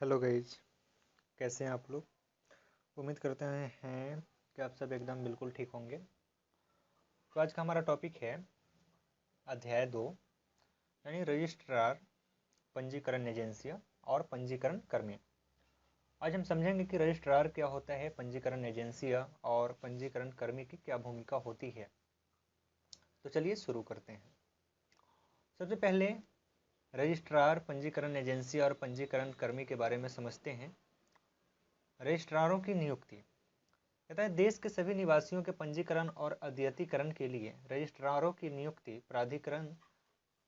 Hello guys, कैसे हैं आप लोग। उम्मीद करते हैं कि आप सब एकदम बिल्कुल ठीक होंगे। तो आज का हमारा टॉपिक है अध्याय 2 यानी रजिस्ट्रार, पंजीकरण एजेंसियां और पंजीकरण कर्मी। आज हम समझेंगे कि रजिस्ट्रार क्या होता है, पंजीकरण एजेंसियां और पंजीकरण कर्मी की क्या भूमिका होती है। तो चलिए शुरू करते हैं। सबसे पहले रजिस्ट्रार, पंजीकरण एजेंसी और पंजीकरण कर्मी के बारे में समझते हैं। रजिस्ट्रारों की नियुक्ति कहता है देश के सभी निवासियों के पंजीकरण और अद्यतीकरण के लिए रजिस्ट्रारों की नियुक्ति प्राधिकरण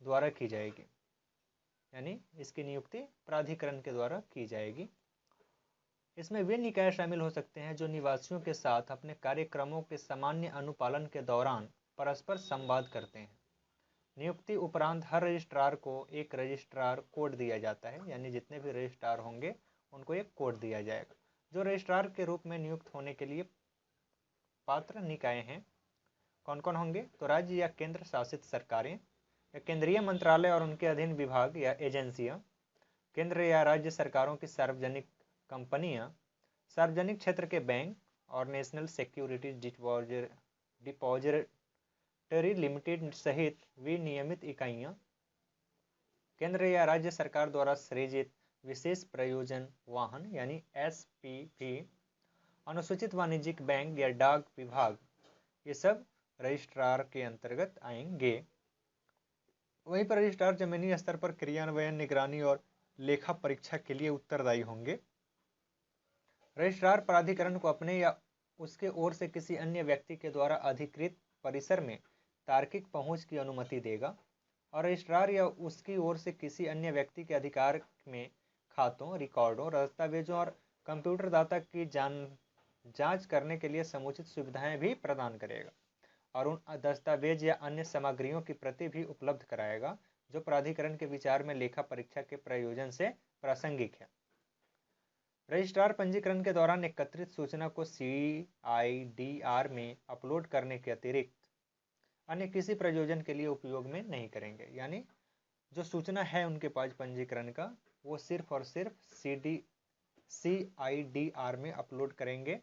द्वारा की जाएगी, यानी इसकी नियुक्ति प्राधिकरण के द्वारा की जाएगी। इसमें वे निकाय शामिल हो सकते हैं जो निवासियों के साथ अपने कार्यक्रमों के सामान्य अनुपालन के दौरान परस्पर संवाद करते हैं। नियुक्ति उपरांत हर रजिस्ट्रार को एक रजिस्ट्रार कोड दिया जाता है, यानी जितने भी रजिस्ट्रार होंगे उनको एक कोड दिया जाएगा। जो रजिस्ट्रार के रूप में नियुक्त होने के लिए पात्र निकाय हैं कौन कौन होंगे, तो राज्य या केंद्र शासित सरकारें या केंद्रीय मंत्रालय और उनके अधीन विभाग या एजेंसियां, केंद्र या राज्य सरकारों की सार्वजनिक कंपनियां, सार्वजनिक क्षेत्र के बैंक और नेशनल सिक्योरिटीज डिपॉजिटरी लिमिटेड सहित विनियमित इकाइयां, केंद्र या राज्य सरकार द्वारा सृजित विशेष प्रयोजन वाहन यानी एसपीवी, अनुसूचित वाणिज्यिक बैंक या डाक विभाग, ये सब रजिस्ट्रार के अंतर्गत आएंगे। वहीं पर रजिस्ट्रार जमीनी स्तर पर क्रियान्वयन, निगरानी और लेखा परीक्षा के लिए उत्तरदायी होंगे। रजिस्ट्रार प्राधिकरण को अपने या उसके ओर से किसी अन्य व्यक्ति के द्वारा अधिकृत परिसर में तार्किक पहुंच की अनुमति देगा और रजिस्ट्रार या उसकी ओर से किसी अन्य व्यक्ति के अधिकार में खातों, रिकॉर्डों, दस्तावेजों और कंप्यूटर डाटा की जांच करने के लिए समुचित सुविधाएं भी प्रदान करेगा और उन दस्तावेज या अन्य सामग्रियों की प्रति भी उपलब्ध कराएगा जो प्राधिकरण के विचार में लेखा परीक्षा के प्रयोजन से प्रासंगिक है। रजिस्ट्रार पंजीकरण के दौरान एकत्रित सूचना को CIDR में अपलोड करने के अतिरिक्त अन्य किसी प्रयोजन के लिए उपयोग में नहीं करेंगे, यानी जो सूचना है उनके पास पंजीकरण का, वो सिर्फ और सिर्फ CIDR में अपलोड करेंगे,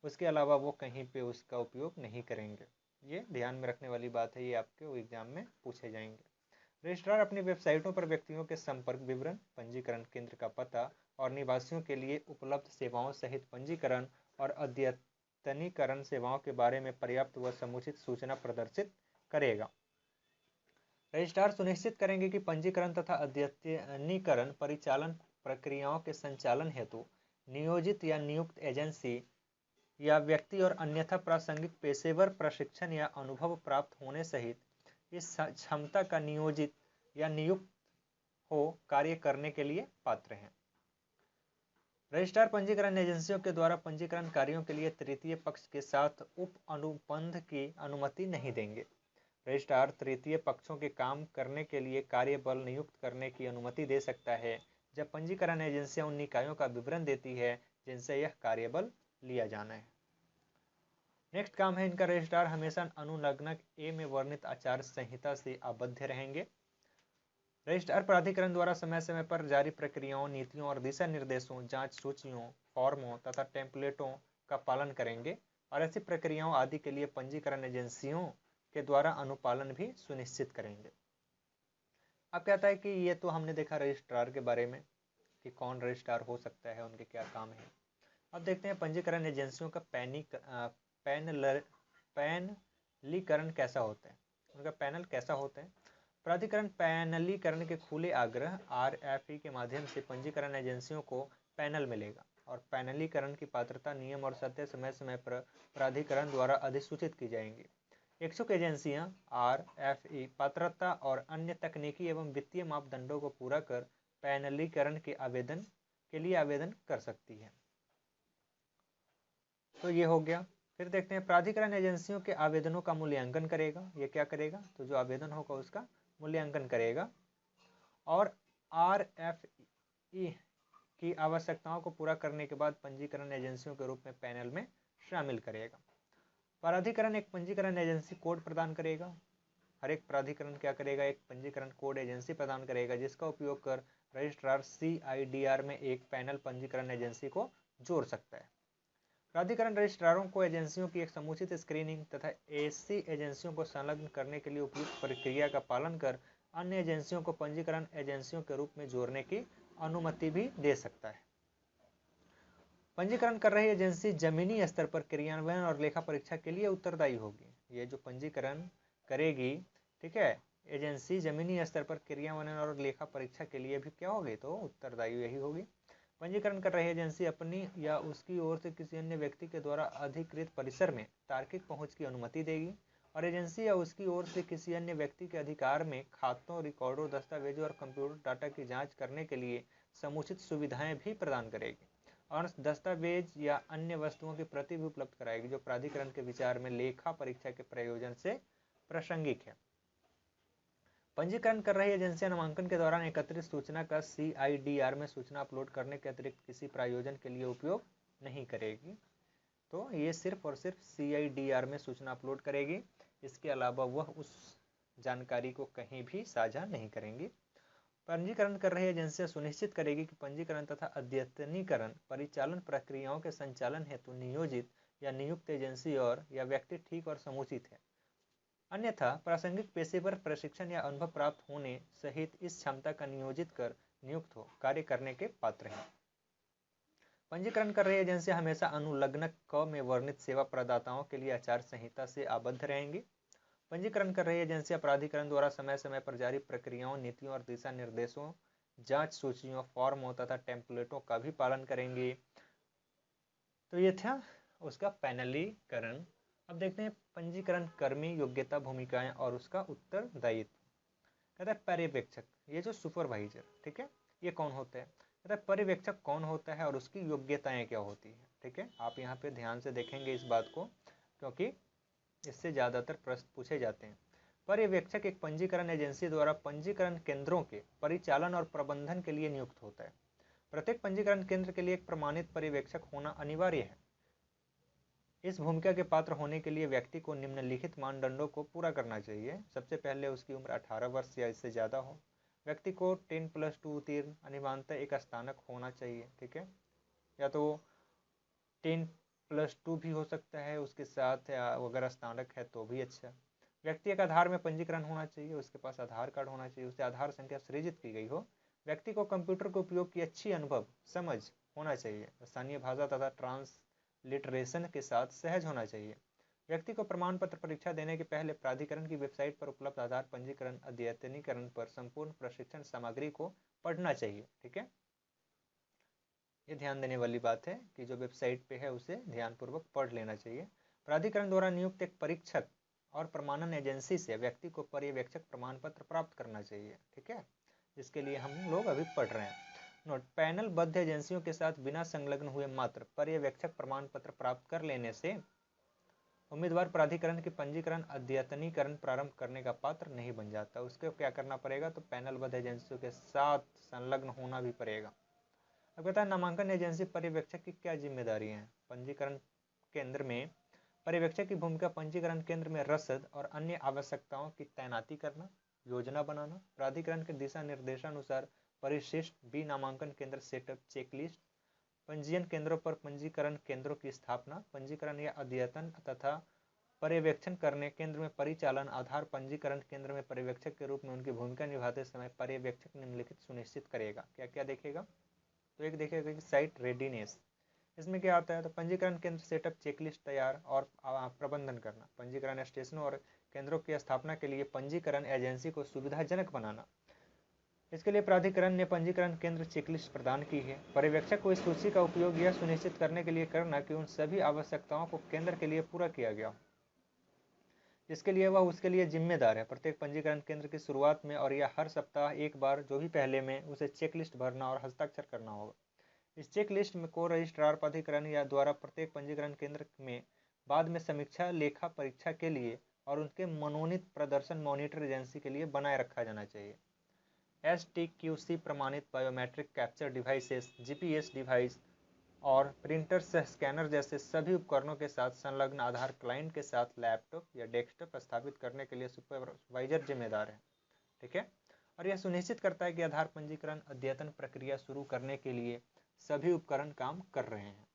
उसके अलावा वो कहीं पे उसका उपयोग नहीं करेंगे। ये ध्यान में रखने वाली बात है, ये आपके एग्जाम में पूछे जाएंगे। रजिस्ट्रार अपनी वेबसाइटों पर व्यक्तियों के संपर्क विवरण, पंजीकरण केंद्र का पता और निवासियों के लिए उपलब्ध सेवाओं सहित पंजीकरण और अद्यतनीकरण सेवाओं के बारे में पर्याप्त व समुचित सूचना प्रदर्शित करेगा। रजिस्ट्रार सुनिश्चित करेंगे कि पंजीकरण तथा अद्यतनीकरण परिचालन प्रक्रियाओं के संचालन हेतु नियोजित या नियुक्त एजेंसी या व्यक्ति और अन्यथा प्रासंगिक पेशेवर प्रशिक्षण या अनुभव प्राप्त होने सहित इस क्षमता का नियोजित या नियुक्त हो कार्य करने के लिए पात्र हैं। रजिस्ट्रार पंजीकरण एजेंसियों के द्वारा पंजीकरण कार्यों के लिए तृतीय पक्ष के साथ उप अनुबंध की अनुमति नहीं देंगे। रजिस्ट्रार तृतीय पक्षों के काम करने के लिए कार्यबल नियुक्त करने की अनुमति दे सकता है जब पंजीकरण एजेंसियां उन निकायों का विवरण देती है जिनसे यह कार्यबल लिया जाना है। नेक्स्ट काम है इनका, रजिस्ट्रार हमेशा अनुलग्नक ए में वर्णित आचार संहिता से आबद्ध रहेंगे। रजिस्ट्रार प्राधिकरण द्वारा समय समय पर जारी प्रक्रियाओं, नीतियों और दिशा निर्देशों, जांच सूचियों, फॉर्मों तथा टेम्पलेटों का पालन करेंगे और ऐसी प्रक्रियाओं आदि के लिए पंजीकरण एजेंसियों के द्वारा अनुपालन भी सुनिश्चित करेंगे। अब कहता है कि ये तो हमने देखा रजिस्ट्रार के बारे में कि कौन रजिस्ट्रार हो सकता है, उनके क्या काम है। अब देखते हैं पंजीकरण एजेंसियों का पैनलीकरण कैसा होता है, उनका पैनल कैसा होता है। प्राधिकरण पैनलीकरण के खुले आग्रह RFE के माध्यम से पंजीकरण एजेंसियों को पैनल मिलेगा और पैनलीकरण की पात्रता, नियम और शर्तें समय समय पर प्राधिकरण द्वारा अधिसूचित की जाएंगी। इच्छुक एजेंसियां RFE पात्रता और अन्य तकनीकी एवं वित्तीय मापदंडों को पूरा कर पैनलीकरण के लिए आवेदन कर सकती है। तो ये हो गया। फिर देखते हैं प्राधिकरण एजेंसियों के आवेदनों का मूल्यांकन करेगा। ये क्या करेगा, तो जो आवेदन होगा उसका मूल्यांकन करेगा और RFE की आवश्यकताओं को पूरा करने के बाद पंजीकरण एजेंसियों के रूप में पैनल में शामिल करेगा। प्राधिकरण एक पंजीकरण एजेंसी कोड प्रदान करेगा। हर एक प्राधिकरण क्या करेगा, एक पंजीकरण कोड एजेंसी प्रदान करेगा जिसका उपयोग कर रजिस्ट्रार CIDR में एक पैनल पंजीकरण एजेंसी को जोड़ सकता है। प्राधिकरण रजिस्ट्रारों को एजेंसियों की एक समुचित स्क्रीनिंग तथा ऐसी एजेंसियों को संलग्न करने के लिए उपयुक्त प्रक्रिया का पालन कर अन्य एजेंसियों को पंजीकरण एजेंसियों के रूप में जोड़ने की अनुमति भी दे सकता है। पंजीकरण कर रही एजेंसी जमीनी स्तर पर क्रियान्वयन और लेखा परीक्षा के लिए उत्तरदायी होगी। ये जो पंजीकरण करेगी, ठीक है, एजेंसी जमीनी स्तर पर क्रियान्वयन और लेखा परीक्षा के लिए भी क्या होगी, तो उत्तरदायी यही होगी। पंजीकरण कर रही एजेंसी अपनी या उसकी ओर से किसी अन्य व्यक्ति के द्वारा अधिकृत परिसर में तार्किक पहुंच की अनुमति देगी और एजेंसी या उसकी ओर से किसी अन्य व्यक्ति के अधिकार में खातों, रिकॉर्डों, दस्तावेजों और कंप्यूटर डाटा की जांच करने के लिए समुचित सुविधाएं भी प्रदान करेगी और दस्तावेज या अन्य वस्तुओं की प्रति भी उपलब्ध कराएगी जो प्राधिकरण के विचार में लेखा परीक्षा के प्रयोजन से प्रासंगिक है। पंजीकरण कर रही एजेंसियां नामांकन के दौरान एकत्रित सूचना का CIDR में सूचना अपलोड करने के अतिरिक्त किसी प्रयोजन के लिए उपयोग नहीं करेगी। तो ये सिर्फ और सिर्फ CIDR में सूचना अपलोड करेगी, इसके अलावा वह उस जानकारी को कहीं भी साझा नहीं करेंगी। पंजीकरण कर रही एजेंसियां सुनिश्चित करेगी कि पंजीकरण तथा अद्यतनीकरण परिचालन प्रक्रियाओं के संचालन हेतु नियोजित या नियुक्त एजेंसी और या व्यक्ति ठीक और समुचित है, अन्यथा प्रासंगिक पेशेवर प्रशिक्षण या अनुभव प्राप्त होने सहित इस क्षमता का नियोजित कर नियुक्त हो कार्य करने के पात्र हैं। पंजीकरण कर रही एजेंसियां हमेशा अनुलग्नक क में वर्णित सेवा प्रदाताओं के लिए आचार संहिता से आबद्ध रहेंगी। पंजीकरण कर रही एजेंसियां प्राधिकरण द्वारा समय समय पर जारी प्रक्रियाओं, नीतियों और दिशा निर्देशों, जांच सूचियों, फॉर्मों तथा टेम्पलेटों का भी पालन करेंगी। तो ये था उसका पैनलीकरण। अब देखते हैं पंजीकरण कर्मी, योग्यता, भूमिकाएं और उसका उत्तरदायित्व। कहता है पर्यवेक्षक, ये जो सुपरवाइजर, ठीक है, ये कौन होता है? कहता है पर्यवेक्षक कौन होता है और उसकी योग्यताएं क्या होती है। ठीक है, आप यहाँ पे ध्यान से देखेंगे इस बात को, क्योंकि इससे ज़्यादातर प्रश्न पूछे जाते हैं। पर्यवेक्षक एक पंजीकरण एजेंसी द्वारा पंजीकरण केंद्रों के परिचालन और प्रबंधन के लिए नियुक्त होता है। प्रत्येक पंजीकरण केंद्र के लिए एक प्रमाणित पर्यवेक्षक होना अनिवार्य है। इस भूमिका के पात्र होने के लिए व्यक्ति को निम्नलिखित मानदंडों को पूरा करना चाहिए। सबसे पहले उसकी उम्र 18 वर्ष या इससे ज़्यादा हो। व्यक्ति को 10+2 उत्तीर्ण, अनिवार्यतः एक स्नातक होना चाहिए। ठीक है, या तो 10+2 भी हो सकता है उसके साथ, या अगर स्नातक है तो भी अच्छा। व्यक्ति एक आधार में पंजीकरण होना चाहिए, उसके पास आधार कार्ड होना चाहिए, उससे आधार संख्या सृजित की गई हो। व्यक्ति को कंप्यूटर के उपयोग की अच्छी अनुभव समझ होना चाहिए। स्थानीय भाषा तथा ट्रांसलिटरेशन के साथ सहज होना चाहिए। व्यक्ति को प्रमाण पत्र परीक्षा देने के पहले प्राधिकरण की वेबसाइट पर उपलब्ध आधार पंजीकरण अद्यतनीकरण पर संपूर्ण प्रशिक्षण सामग्री को पढ़ना चाहिए। ठीक है, ये ध्यान देने वाली बात है कि जो वेबसाइट पे है उसे ध्यानपूर्वक पढ़ लेना चाहिए। प्राधिकरण द्वारा नियुक्त एक परीक्षक और प्रमाणन एजेंसी से व्यक्ति को पर्यवेक्षक प्रमाण पत्र प्राप्त करना चाहिए। ठीक है, जिसके लिए हम लोग अभी पढ़ रहे हैं। नोट, पैनल बद्ध एजेंसियों के साथ बिना संलग्न हुए मात्र पर्यवेक्षक प्रमाण पत्र प्राप्त कर लेने से उम्मीदवार प्राधिकरण के पंजीकरण अद्यतनीकरण प्रारंभ करने का पात्र नहीं बन जाता। उसको क्या करना पड़ेगा, तो पैनलबद्ध एजेंसियों के साथ संलग्न होना भी पड़ेगा। अब कहता है नामांकन एजेंसी पर्यवेक्षक की क्या जिम्मेदारी है। पंजीकरण केंद्र में पर्यवेक्षक की भूमिका पंजीकरण केंद्र में रसद और अन्य आवश्यकताओं की तैनाती करना, योजना बनाना, प्राधिकरण के दिशा निर्देशानुसार परिशिष्ट बी नामांकन केंद्र सेटअप चेकलिस्ट, पंजीयन केंद्रों पर पंजीकरण केंद्रों की स्थापना, पंजीकरण या अद्यतन तथा पर्यवेक्षण करने, केंद्र में परिचालन, आधार पंजीकरण केंद्र में पर्यवेक्षक के रूप में उनकी भूमिका निभाते समय पर्यवेक्षक निम्नलिखित सुनिश्चित करेगा। क्या क्या देखेगा, तो एक देखेगा कि साइट रेडीनेस, इसमें क्या आता है, तो पंजीकरण केंद्र सेटअप चेकलिस्ट तैयार और प्रबंधन करना, पंजीकरण स्टेशनों और केंद्रों की स्थापना के लिए पंजीकरण एजेंसी को सुविधाजनक बनाना। इसके लिए प्राधिकरण ने पंजीकरण केंद्र चेकलिस्ट प्रदान की है। पर्यवेक्षक को इस सूची का उपयोग यह सुनिश्चित करने के लिए करना कि उन सभी आवश्यकताओं को केंद्र के लिए पूरा किया गया हो जिसके लिए वह उसके लिए जिम्मेदार है। प्रत्येक पंजीकरण केंद्र की शुरुआत में और या हर सप्ताह एक बार जो भी पहले में उसे चेकलिस्ट भरना और हस्ताक्षर करना होगा। इस चेकलिस्ट में को रजिस्ट्रार प्राधिकरण या द्वारा प्रत्येक पंजीकरण केंद्र में बाद में समीक्षा लेखा परीक्षा के लिए और उनके मनोनीत प्रदर्शन मॉनिटर एजेंसी के लिए बनाए रखा जाना चाहिए। STQC प्रमाणित biometric capture devices, GPS device और प्रिंटर से स्कैनर जैसे सभी उपकरणों के साथ संलग्न आधार क्लाइंट के साथ लैपटॉप या डेस्कटॉप स्थापित करने के लिए सुपरवाइजर जिम्मेदार है। ठीक है, और यह सुनिश्चित करता है कि आधार पंजीकरण अद्यतन प्रक्रिया शुरू करने के लिए सभी उपकरण काम कर रहे हैं।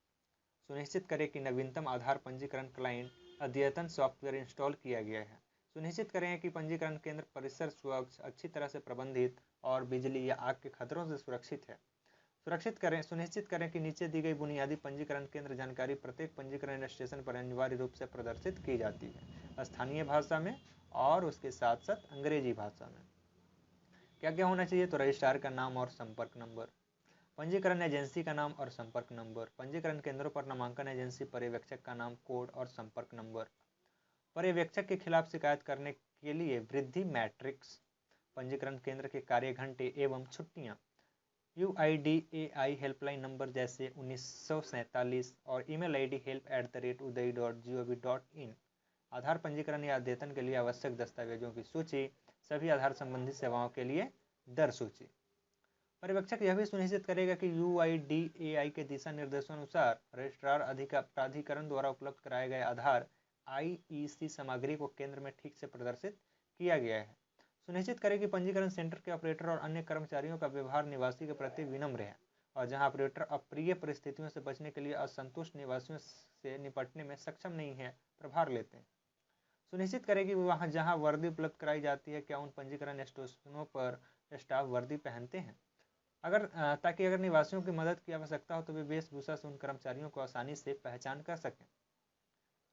सुनिश्चित करें कि नवीनतम आधार पंजीकरण क्लाइंट अद्यतन सॉफ्टवेयर इंस्टॉल किया गया है। सुनिश्चित करें कि पंजीकरण केंद्र परिसर स्वच्छ, अच्छी तरह से प्रबंधित और बिजली या आग के खतरों से सुरक्षित है। सुनिश्चित करें कि नीचे दी गई बुनियादी पंजीकरण केंद्र जानकारी प्रत्येक पंजीकरण स्टेशन पर अनिवार्य रूप से प्रदर्शित की जाती है, स्थानीय भाषा में और उसके साथ साथ अंग्रेजी भाषा में। क्या क्या होना चाहिए? तो रजिस्ट्रार का नाम और संपर्क नंबर, पंजीकरण एजेंसी का नाम और संपर्क नंबर, पंजीकरण केंद्रों पर नामांकन एजेंसी पर्यवेक्षक का नाम, कोड और संपर्क नंबर, पर्यवेक्षक के खिलाफ शिकायत करने के लिए वृद्धि मैट्रिक्स, पंजीकरण केंद्र के कार्य घंटे एवं छुट्टियां, UIDAI हेल्पलाइन नंबर जैसे 1947 और ईमेल ID help@udai.gov.in। आधार पंजीकरण या अद्यतन के लिए आवश्यक दस्तावेजों की सूची, सभी आधार संबंधी सेवाओं के लिए दर सूची। पर्यवेक्षक यह भी सुनिश्चित करेगा कि UIDAI के दिशा निर्देशों अनुसार रजिस्ट्रार प्राधिकरण द्वारा उपलब्ध कराए गए आधार IEC सामग्री को केंद्र में ठीक से प्रदर्शित किया गया है। सुनिश्चित करें कि पंजीकरण सेंटर के ऑपरेटर और अन्य कर्मचारियों का व्यवहार निवासी के प्रति विनम्र है और जहां ऑपरेटर अप्रिय परिस्थितियों से बचने के लिए असंतुष्ट निवासियों से निपटने में सक्षम नहीं है, प्रभार लेते हैं। सुनिश्चित करें कि वहां जहां वर्दी उपलब्ध कराई जाती है, क्या उन पंजीकरण स्टेशनों पर स्टाफ वर्दी पहनते हैं, ताकि अगर निवासियों की मदद की आवश्यकता हो तो वे वेशभूषा से उन कर्मचारियों को आसानी से पहचान कर सकें।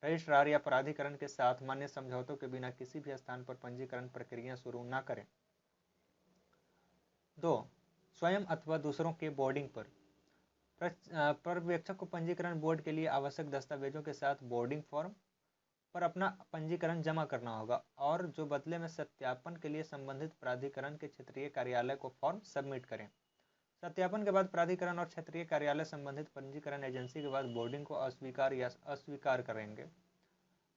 रजिस्ट्रार या प्राधिकरण के साथ मान्य समझौतों के बिना किसी भी स्थान पर पंजीकरण प्रक्रिया शुरू न करें। 2. स्वयं अथवा दूसरों के बोर्डिंग पर पर्यवेक्षक को पंजीकरण बोर्ड के लिए आवश्यक दस्तावेजों के साथ बोर्डिंग फॉर्म पर अपना पंजीकरण जमा करना होगा और जो बदले में सत्यापन के लिए संबंधित प्राधिकरण के क्षेत्रीय कार्यालय को फॉर्म सबमिट करें। सत्यापन के बाद प्राधिकरण और क्षेत्रीय कार्यालय संबंधित पंजीकरण एजेंसी के बाद बोर्डिंग को अस्वीकार या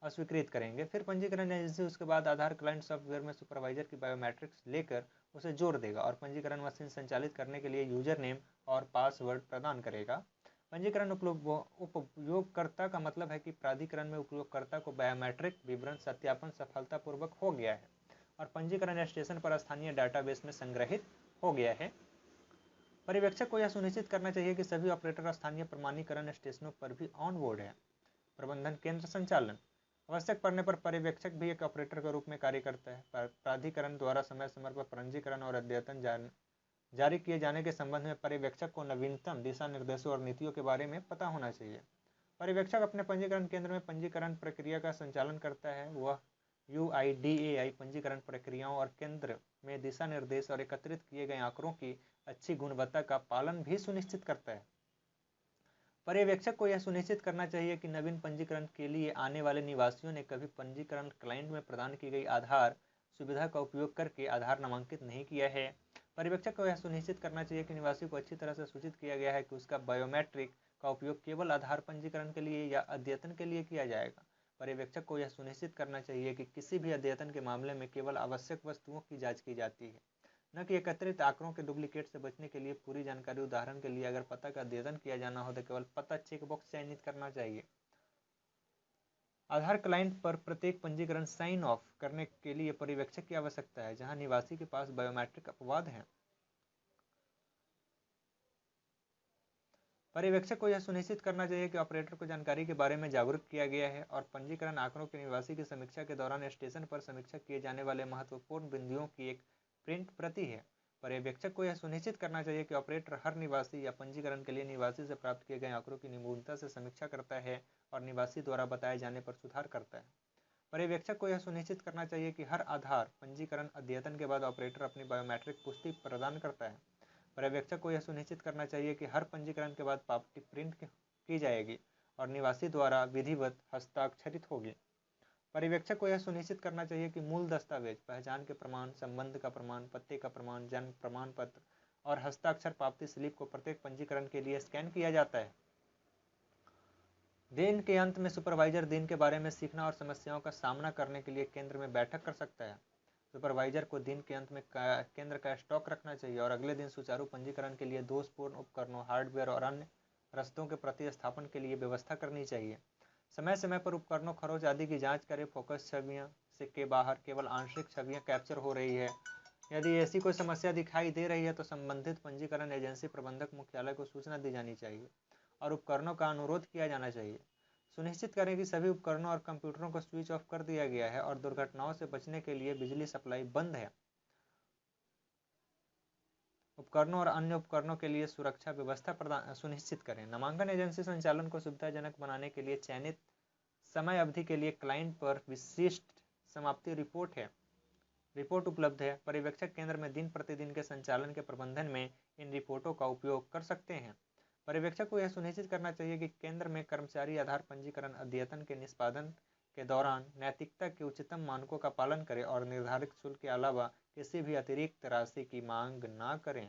अस्वीकृत करेंगे। फिर पंजीकरण एजेंसी उसके बाद आधार क्लाइंट सॉफ्टवेयर में सुपरवाइजर की बायोमेट्रिक्स लेकर उसे जोड़ देगा और पंजीकरण मशीन संचालित करने के लिए यूजर नेम और पासवर्ड प्रदान करेगा। पंजीकरण उपयोगकर्ता का मतलब है कि प्राधिकरण में उपयोगकर्ता को बायोमेट्रिक विवरण सत्यापन सफलतापूर्वक हो गया है और पंजीकरण स्टेशन पर स्थानीय डाटाबेस में संग्रहित हो गया है। पर्यवेक्षक को यह सुनिश्चित करना चाहिए कि सभी ऑपरेटर स्थानीय प्रमाणीकरण स्टेशनों पर भी ऑन बोर्ड है। प्रबंधन केंद्र संचालन, आवश्यक पड़ने पर पर्यवेक्षक भी एक ऑपरेटर के रूप में कार्य करता है। प्राधिकरण द्वारा समय समय पर पंजीकरण और अद्यतन जारी किए जाने के संबंध में पर्यवेक्षक को नवीनतम दिशा निर्देशों और नीतियों के बारे में पता होना चाहिए। पर्यवेक्षक अपने पंजीकरण केंद्र में पंजीकरण प्रक्रिया का संचालन करता है। वह UIDAI पंजीकरण प्रक्रियाओं और केंद्र में दिशा निर्देश और एकत्रित किए गए आंकड़ों की अच्छी गुणवत्ता का पालन भी सुनिश्चित करता है। पर्यवेक्षक को यह सुनिश्चित करना चाहिए कि नवीन पंजीकरण के लिए आने वाले निवासियों ने कभी पंजीकरण क्लाइंट में प्रदान की गई आधार सुविधा का उपयोग करके आधार नामांकित नहीं किया है। पर्यवेक्षक को यह सुनिश्चित करना चाहिए कि निवासी को अच्छी तरह से सूचित किया गया है कि उसका बायोमेट्रिक का उपयोग केवल आधार पंजीकरण के लिए या अद्यतन के लिए किया जाएगा। पर्यवेक्षक को यह सुनिश्चित करना चाहिए कि किसी भी अद्यतन के मामले में केवल आवश्यक वस्तुओं की जांच की जाती है, न कि एकत्रित आंकड़ों के डुप्लीकेट से बचने के लिए पूरी जानकारी। उदाहरण के लिए अगर पता का अद्यतन किया जाना हो तो केवल पता चेकबॉक्स चयनित करना चाहिए। आधार क्लाइंट पर प्रत्येक पंजीकरण साइन ऑफ करने के लिए पर्यवेक्षक की आवश्यकता है, जहां निवासी के पास बायोमेट्रिक अपवाद है। पर्यवेक्षक को यह सुनिश्चित करना चाहिए कि ऑपरेटर को जानकारी के बारे में जागरूक किया गया है और पंजीकरण आंकड़ों के निवासी की समीक्षा के दौरान स्टेशन पर समीक्षा किए जाने वाले महत्वपूर्ण बिंदुओं की एक प्रिंट प्रति है। पर्यवेक्षक को यह सुनिश्चित करना चाहिए कि ऑपरेटर हर निवासी या पंजीकरण के लिए निवासी से प्राप्त किए गए आंकड़ों की निपुणता से समीक्षा करता है और निवासी द्वारा बताए जाने पर सुधार करता है। पर्यवेक्षक को यह सुनिश्चित करना चाहिए कि हर आधार पंजीकरण अद्यतन के बाद ऑपरेटर अपनी बायोमेट्रिक पुष्टि प्रदान करता है। पर्यवेक्षक को यह सुनिश्चित करना चाहिए कि हर पंजीकरण के बाद पावती प्रिंट की जाएगी और निवासी द्वारा विधिवत हस्ताक्षरित होगी। पर्यवेक्षक को यह सुनिश्चित करना चाहिए कि मूल दस्तावेज, पहचान के प्रमाण, संबंध का प्रमाण, पते का प्रमाण, जन्म प्रमाण पत्र और हस्ताक्षर पावती स्लिप को प्रत्येक पंजीकरण के लिए स्कैन किया जाता है। दिन के अंत में सुपरवाइजर दिन के बारे में सीखना और समस्याओं का सामना करने के लिए केंद्र में बैठक कर सकता है। सुपरवाइजर को दिन के अंत में केंद्र का स्टॉक रखना चाहिए और अगले दिन सुचारू पंजीकरण के लिए दोषपूर्ण उपकरणों, हार्डवेयर और अन्य रस्तों के प्रतिस्थापन के लिए व्यवस्था करनी चाहिए। समय समय पर उपकरणों, खरोंच आदि की जांच करें। फोकस छवियां के बाहर केवल आंशिक छवियां कैप्चर हो रही है। यदि ऐसी कोई समस्या दिखाई दे रही है तो संबंधित पंजीकरण एजेंसी प्रबंधक मुख्यालय को सूचना दी जानी चाहिए और उपकरणों का अनुरोध किया जाना चाहिए। सुनिश्चित करें कि सभी उपकरणों और कंप्यूटरों को स्विच ऑफ कर दिया गया है और दुर्घटनाओं से बचने के लिए बिजली सप्लाई बंद है। उपकरणों और अन्य उपकरणों के लिए सुरक्षा व्यवस्था सुनिश्चित करें। नामांकन एजेंसी संचालन को सुविधाजनक बनाने के लिए चयनित समय अवधि के लिए क्लाइंट पर विशिष्ट समाप्ति रिपोर्ट उपलब्ध है। पर्यवेक्षक केंद्र में दिन प्रतिदिन के संचालन के प्रबंधन में इन रिपोर्टों का उपयोग कर सकते हैं। पर्यवेक्षक को यह सुनिश्चित करना चाहिए कि केंद्र में कर्मचारी आधार पंजीकरण अद्यतन के निष्पादन के दौरान नैतिकता के उच्चतम मानकों का पालन करें और निर्धारित शुल्क के अलावा किसी भी अतिरिक्त राशि की मांग न करें।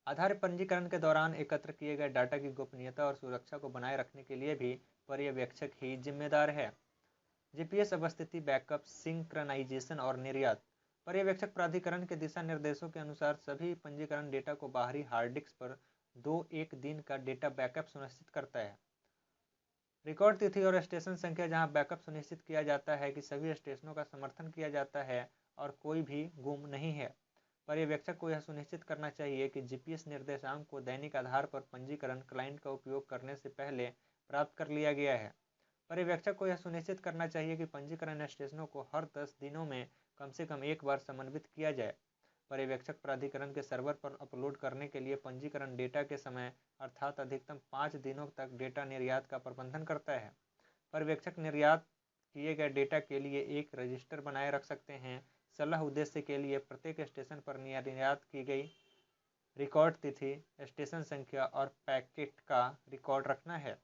आधार पंजीकरण के दौरान एकत्र किए गए डाटा की गोपनीयता और सुरक्षा को बनाए रखने के लिए भी पर्यवेक्षक ही जिम्मेदार है। जीपीएस अवस्थिति बैकअप, सिंक्रनाइजेशन और निर्यात। पर्यवेक्षक प्राधिकरण के दिशा निर्देशों के अनुसार सभी पंजीकरण डेटा को बाहरी हार्ड डिस्क पर 1 दिन का डेटा बैकअप सुनिश्चित करता है। रिकॉर्ड तिथि और स्टेशन संख्या, जहां बैकअप सुनिश्चित किया जाता है कि सभी स्टेशनों का समर्थन किया जाता है और कोई भी गुम नहीं है। पर्यवेक्षक को यह सुनिश्चित करना चाहिए कि जीपीएस निर्देशांक को दैनिक आधार पर पंजीकरण क्लाइंट का उपयोग करने से पहले प्राप्त कर लिया गया है। पर्यवेक्षक को यह सुनिश्चित करना चाहिए कि पंजीकरण स्टेशनों को हर 10 दिनों में कम से कम एक बार समन्वित किया जाए। पर्यवेक्षक प्राधिकरण के सर्वर पर अपलोड करने के लिए पंजीकरण डेटा के समय अर्थात अधिकतम 5 दिनों तक डेटा निर्यात का प्रबंधन करता है। पर्यवेक्षक निर्यात किए गए डेटा के लिए एक रजिस्टर बनाए रख सकते हैं। सलाह उद्देश्य के लिए प्रत्येक स्टेशन पर निर्यात की गई रिकॉर्ड तिथि, स्टेशन संख्या और पैकेट का रिकॉर्ड रखना है।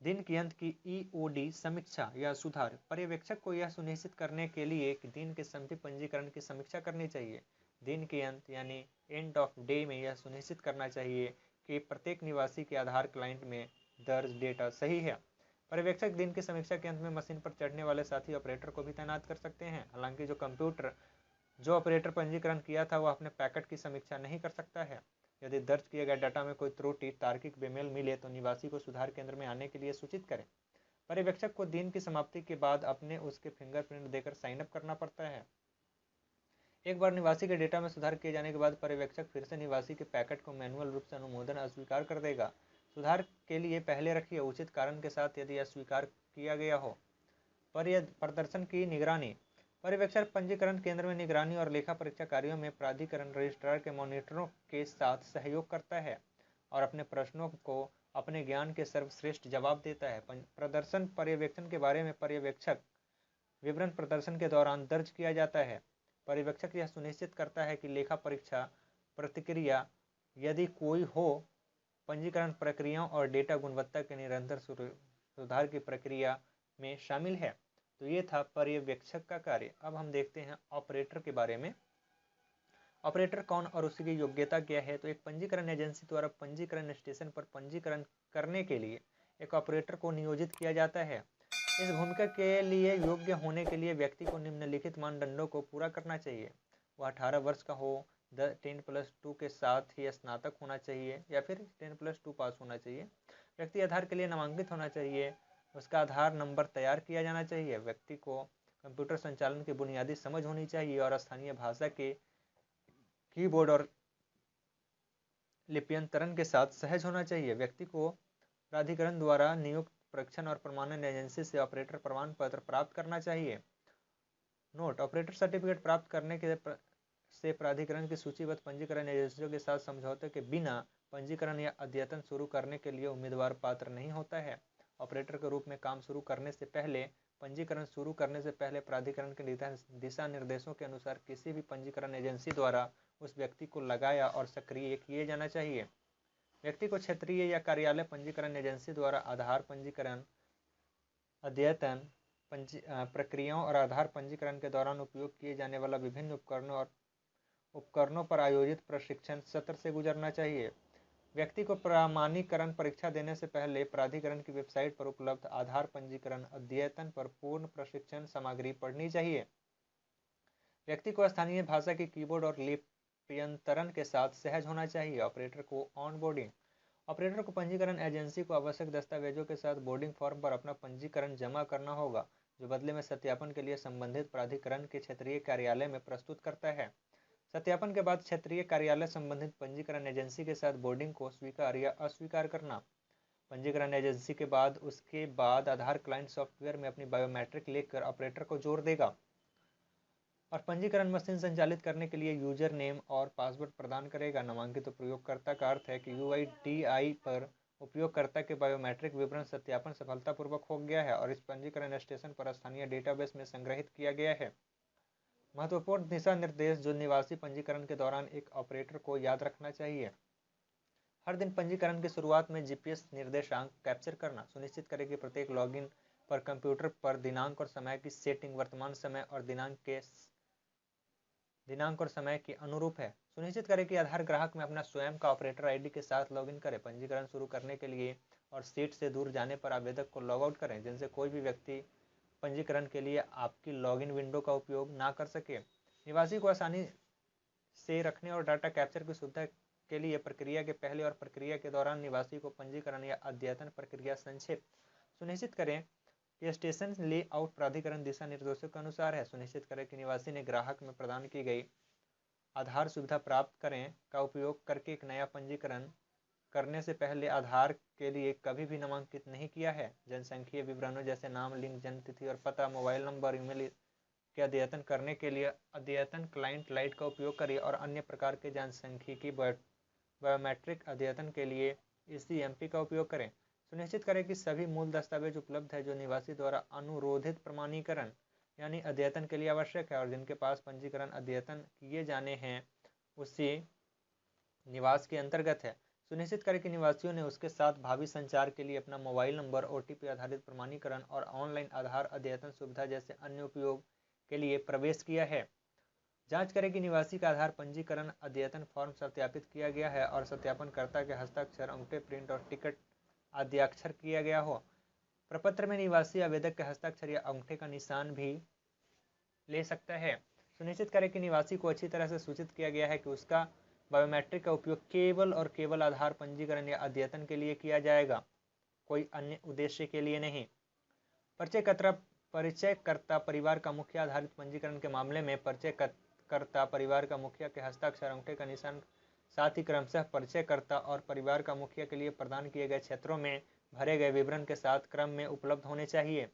दिन के अंत की ईओडी समीक्षा या सुधार। पर्यवेक्षक को यह सुनिश्चित करने के लिए कि दिन के सभी पंजीकरण की समीक्षा करनी चाहिए। दिन के अंत यानी एंड ऑफ डे में यह सुनिश्चित करना चाहिए कि प्रत्येक निवासी के आधार क्लाइंट में दर्ज डेटा सही है। पर्यवेक्षक दिन की समीक्षा के अंत में मशीन पर चढ़ने वाले साथी ऑपरेटर को भी तैनात कर सकते हैं। हालांकि जो ऑपरेटर पंजीकरण किया था वह अपने पैकेट की समीक्षा नहीं कर सकता है। यदि दर्ज किए गए डाटा में कोई त्रुटि, तार्किक बेमेल मिले तो निवासी को सुधार केंद्र में आने के लिए सूचित करें। पर्यवेक्षक को दिन की समाप्ति के बाद अपने उसके फिंगरप्रिंट देकर साइन अप करना पड़ता है। एक बार निवासी के डेटा में सुधार किए जाने के बाद पर्यवेक्षक फिर से निवासी के पैकेट को मैनुअल रूप से अनुमोदन अस्वीकार कर देगा। सुधार के लिए पहले रखिए उचित कारण के साथ यदि अस्वीकार किया गया हो। प्रदर्शन की निगरानी। पर्यवेक्षक पंजीकरण केंद्र में निगरानी और लेखा परीक्षा कार्यों में प्राधिकरण रजिस्ट्रार के मॉनिटरों के साथ सहयोग करता है और अपने प्रश्नों को अपने ज्ञान के सर्वश्रेष्ठ जवाब देता है। प्रदर्शन पर्यवेक्षण के बारे में पर्यवेक्षक विवरण प्रदर्शन के दौरान दर्ज किया जाता है। पर्यवेक्षक यह सुनिश्चित करता है कि लेखा परीक्षा प्रतिक्रिया, यदि कोई हो, पंजीकरण प्रक्रियाओं और डेटा गुणवत्ता के निरंतर सुधार की प्रक्रिया में शामिल है। तो ये था पर्यवेक्षक का कार्य। अब हम देखते हैं ऑपरेटर के बारे में। ऑपरेटर कौन और उसकी योग्यता क्या है? तो एक पंजीकरण एजेंसी द्वारा पंजीकरण स्टेशन पर पंजीकरण करने के लिए एक ऑपरेटर को नियोजित किया जाता है। इस भूमिका के लिए योग्य होने के लिए व्यक्ति को निम्नलिखित मानदंडों को पूरा करना चाहिए। वह 18 वर्ष का हो, 10+2 के साथ ही स्नातक होना चाहिए या फिर 10+2 पास होना चाहिए। व्यक्ति आधार के लिए नामांकित होना चाहिए। उसका आधार नंबर तैयार किया जाना चाहिए। व्यक्ति को कंप्यूटर संचालन की बुनियादी समझ होनी चाहिए और स्थानीय भाषा के कीबोर्ड और लिप्यंतरण के साथ सहज होना चाहिए। व्यक्ति को प्राधिकरण द्वारा नियुक्त परीक्षण और प्रमाणन एजेंसी से ऑपरेटर प्रमाण पत्र प्राप्त करना चाहिए। नोट: ऑपरेटर सर्टिफिकेट प्राप्त करने से प्राधिकरण की सूचीबद्ध पंजीकरण एजेंसियों के साथ समझौते के बिना पंजीकरण या अद्यतन शुरू करने के लिए उम्मीदवार पात्र नहीं होता है। ऑपरेटर के रूप में काम शुरू करने से पहले, पंजीकरण शुरू करने से पहले प्राधिकरण के दिशा निर्देशों के अनुसार किसी भी पंजीकरण एजेंसी द्वारा उस व्यक्ति को लगाया और सक्रिय किए जाना चाहिए। व्यक्ति को क्षेत्रीय या कार्यालय पंजीकरण एजेंसी द्वारा आधार पंजीकरण, अद्यतन प्रक्रियाओं और आधार पंजीकरण के दौरान उपयोग किए जाने वाला विभिन्न उपकरणों पर आयोजित प्रशिक्षण सत्र से गुजरना चाहिए। व्यक्ति को प्रमाणीकरण परीक्षा देने से पहले प्राधिकरण की वेबसाइट पर उपलब्ध आधार पंजीकरण अद्यतन पर पूर्ण प्रशिक्षण सामग्री पढ़नी चाहिए। व्यक्ति को स्थानीय भाषा के कीबोर्ड और लिप्यंतरण के साथ सहज होना चाहिए। ऑपरेटर को ऑनबोर्डिंग। ऑपरेटर को पंजीकरण एजेंसी को आवश्यक दस्तावेजों के साथ बोर्डिंग फॉर्म पर अपना पंजीकरण जमा करना होगा। जो बदले में सत्यापन के लिए संबंधित प्राधिकरण के क्षेत्रीय कार्यालय में प्रस्तुत करता है। सत्यापन के बाद क्षेत्रीय कार्यालय संबंधित पंजीकरण एजेंसी के साथ बोर्डिंग को स्वीकार या अस्वीकार करना। पंजीकरण एजेंसी के बाद उसके बाद आधार क्लाइंट सॉफ्टवेयर में अपनी बायोमेट्रिक लेकर ऑपरेटर को जोड़ देगा और पंजीकरण मशीन संचालित करने के लिए यूजर नेम और पासवर्ड प्रदान करेगा। नामांकित उपयोगकर्ता का अर्थ है कि UIDAI पर उपयोगकर्ता के बायोमेट्रिक विवरण सत्यापन सफलतापूर्वक हो गया है और इस पंजीकरण स्टेशन पर स्थानीय डेटाबेस में संग्रहित किया गया है। महत्वपूर्ण दिशा निर्देश जो निवासी पंजीकरण के दौरान एक ऑपरेटर को याद रखना चाहिए। हर दिन पंजीकरण की शुरुआत में GPS निर्देशांक कैप्चर करना। सुनिश्चित करें कि प्रत्येक लॉगिन पर कंप्यूटर पर दिनांक और समय की सेटिंग वर्तमान समय और दिनांक और समय के अनुरूप है। सुनिश्चित करें कि आधार ग्राहक में अपना स्वयं का ऑपरेटर ID के साथ लॉगिन करें। पंजीकरण शुरू करने के लिए और सीट से दूर जाने पर आवेदक को लॉग आउट करें, जिनसे कोई भी व्यक्ति पंजीकरण के लिए आपकी लॉगिन विंडो का उपयोग ना कर सके। निवासी को आसानी से रखने और डाटा कैप्चर की सुविधा के लिए प्रक्रिया के पहले और प्रक्रिया के दौरान निवासी को पंजीकरण या अद्यतन प्रक्रिया संक्षेप। सुनिश्चित करें कि स्टेशन लेआउट प्राधिकरण दिशा निर्देशों के अनुसार है। सुनिश्चित करें कि निवासी ने ग्राहक में प्रदान की गई आधार सुविधा प्राप्त करें का उपयोग करके एक नया पंजीकरण करने से पहले आधार के लिए कभी भी नामांकित नहीं किया है। जनसांख्यिकीय विवरणों जैसे नाम, लिंग, जन्म तिथि और पता, मोबाइल नंबर, ईमेल के अद्यतन करने के लिए अद्यतन क्लाइंट लाइट का उपयोग करिए और अन्य प्रकार के जनसांख्यिकीय बायोमेट्रिक अद्यतन के लिए ECMP का उपयोग करें। सुनिश्चित करें कि सभी मूल दस्तावेज उपलब्ध है जो निवासी द्वारा अनुरोधित प्रमाणीकरण यानी अद्यतन के लिए आवश्यक है और जिनके पास पंजीकरण अद्यतन किए जाने हैं उसी निवास के अंतर्गत है। सुनिश्चित करें कि निवासियों ने उसके साथ भावी संचार के लिए अपना मोबाइल नंबर, OTP आधारित प्रमाणीकरण और ऑनलाइन आधार अद्यतन सुविधा जैसे अन्य उपयोग के लिए प्रवेश किया है। जांच करें कि निवासी का आधार पंजीकरण अद्यतन फॉर्म सत्यापित किया गया है और सत्यापनकर्ता के हस्ताक्षर, अंगूठे प्रिंट और टिकट आद्याक्षर किया गया हो। प्रपत्र में निवासी आवेदक के हस्ताक्षर या अंगूठे का निशान भी ले सकता है। सुनिश्चित करें कि निवासी को अच्छी तरह से सूचित किया गया है कि उसका बायोमेट्रिक का उपयोग केवल और केवल आधार पंजीकरण या अद्यतन के लिए किया जाएगा, कोई अन्य उद्देश्य के लिए नहीं। परिचयकर्ता परिवार का मुखिया आधारित पंजीकरण के मामले में परिचयकर्ता परिवार का मुखिया के हस्ताक्षर, अंगूठे का निशान, साथ ही क्रमशः परिचयकर्ता और परिवार का मुखिया के लिए प्रदान किए गए क्षेत्रों में भरे गए विवरण के साथ क्रम में उपलब्ध होने चाहिए।